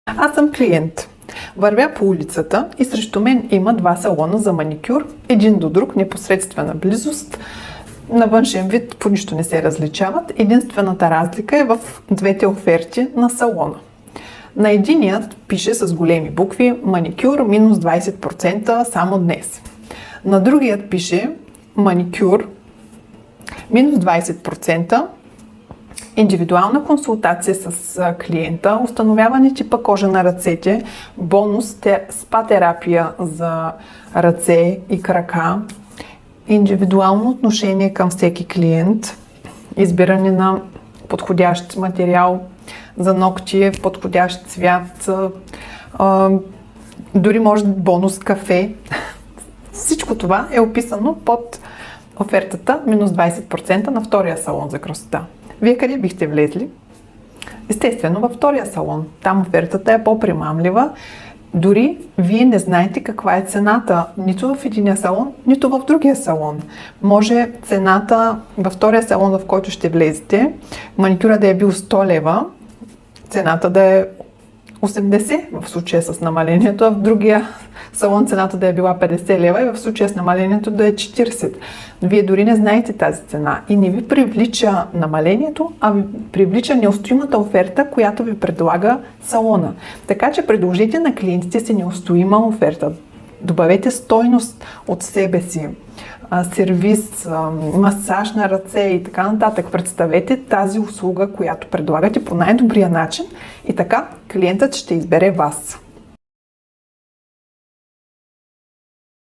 Аз съм клиент. Вървя по улицата и срещу мен има два салона за маникюр, един до друг, непосредствена близост. На външен вид по нищо не се различават. Единствената разлика е в двете оферти на салона. На единият пише с големи букви маникюр минус 20% само днес. На другият пише маникюр минус 20%, индивидуална консултация с клиента, установяване типа кожа на ръцете, бонус спа терапия за ръце и крака, индивидуално отношение към всеки клиент, избиране на подходящ материал за ногти, подходящ цвят, дори може бонус кафе. Всичко това е описано под офертата минус 20% на втория салон за красота. Вие къде бихте влезли? Естествено, във втория салон. Там офертата е по-примамлива. Дори вие не знаете каква е цената нито в единия салон, нито в другия салон. Може цената във втория салон, в който ще влезете, маникюра да е бил 100 лева, цената да е 80 в случая с намалението, а в другия салон цената да е била 50 лева и в случая с намалението да е 40. Вие дори не знаете тази цена и не ви привлича намалението, а ви привлича неустоимата оферта, която ви предлага салона. Така че предложете на клиентите си неустоима оферта. Добавете стойност от себе си, сервис, масаж на ръце и така нататък. Представете тази услуга, която предлагате по най-добрия начин и така клиентът ще избере вас.